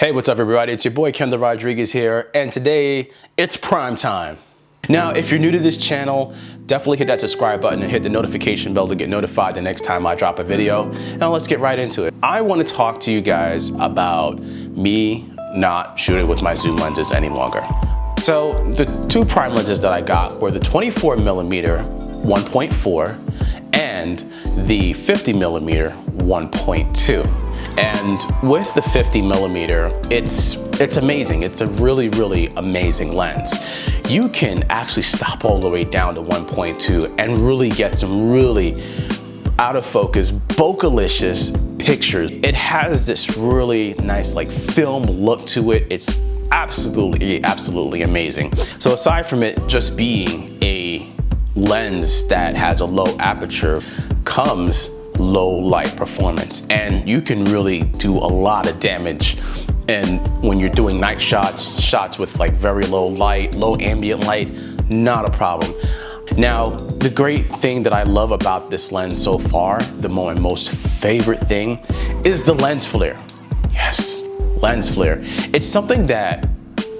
Hey, what's up everybody? It's your boy Kendall Rodriguez here, and today it's prime time. Now, if you're new to this channel, definitely hit that subscribe button and hit the notification bell to get notified the next time I drop a video. Now let's get right into it. I want to talk to you guys about me not shooting with my zoom lenses any longer. So the two prime lenses that I got were the 24mm 1.4 and the 50mm 1.2. And with the 50mm, it's amazing. It's a really amazing lens. You can actually stop all the way down to 1.2 and really get some really out of focus, bokeh-licious pictures. It has this really nice like film look to it. It's absolutely amazing. So aside from it just being a lens that has a low aperture, comes low light performance, and you can really do a lot of damage. And when you're doing night shots with like very low light, low ambient light, not a problem. Now, the great thing that I love about this lens so far, my most favorite thing, is the lens flare. Yes, lens flare. It's something that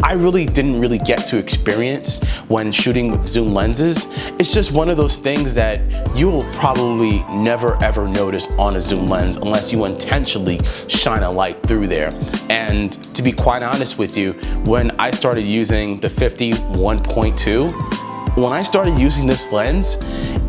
I didn't really get to experience when shooting with zoom lenses. It's just one of those things that you will probably never ever notice on a zoom lens unless you intentionally shine a light through there. And to be quite honest with you, when I started using the 50 1.2, when I started using this lens,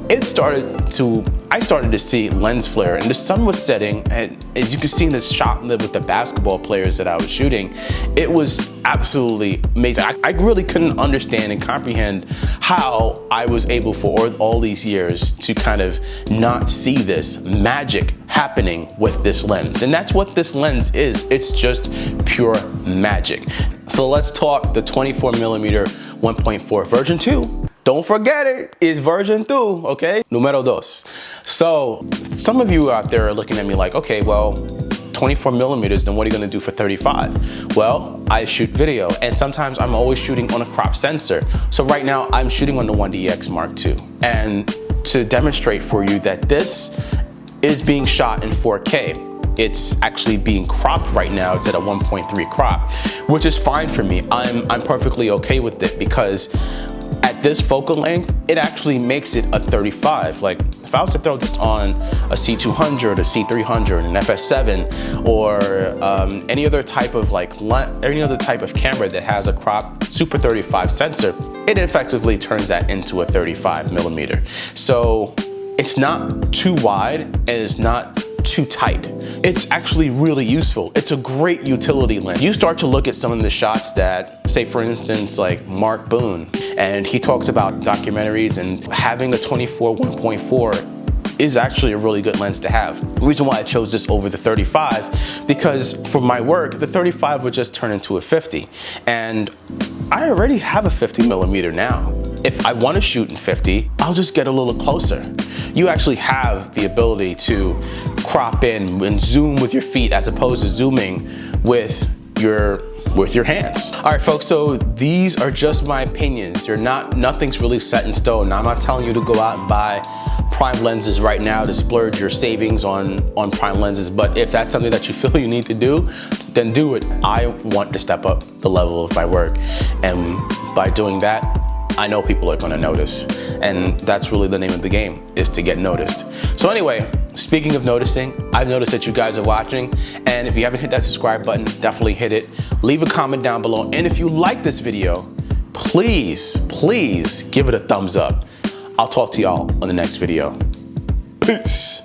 I started to see lens flare, and the sun was setting, and as you can see in this shot with the basketball players that I was shooting, it was absolutely amazing. I really couldn't understand and comprehend how I was able for all these years to kind of not see this magic happening with this lens. And that's what this lens is. It's just pure magic. So let's talk the 24mm 1.4 version 2. Don't forget it, it's version 2, okay? Numero dos. So some of you out there are looking at me like, okay, well, 24mm, then what are you gonna do for 35? Well, I shoot video, and sometimes I'm always shooting on a crop sensor. So right now I'm shooting on the 1DX Mark II. And to demonstrate for you that this is being shot in 4K, it's actually being cropped right now. It's at a 1.3 crop, which is fine for me. I'm perfectly okay with it, because at this focal length, it actually makes it a 35. Like if I was to throw this on a C200, a C300, an FS7, or any other type of camera that has a crop Super 35 sensor, it effectively turns that into a 35mm. So it's not too wide and it's not too tight. It's actually really useful. It's a great utility lens. You start to look at some of the shots that, say for instance, like Mark Boone, and he talks about documentaries, and having a 24 1.4 is actually a really good lens to have. The reason why I chose this over the 35, because for my work, the 35 would just turn into a 50. And I already have a 50mm now. If I want to shoot in 50, I'll just get a little closer. You actually have the ability to crop in and zoom with your feet as opposed to zooming with your hands. All right, folks, so these are just my opinions. Nothing's really set in stone. Now, I'm not telling you to go out and buy prime lenses right now to splurge your savings on prime lenses, but if that's something that you feel you need to do, then do it. I want to step up the level of my work, and by doing that, I know people are gonna notice, and that's really the name of the game, is to get noticed. So anyway, speaking of noticing, I've noticed that you guys are watching, and if you haven't hit that subscribe button, definitely hit it. Leave a comment down below, and if you like this video, please give it a thumbs up. I'll talk to y'all on the next video. Peace.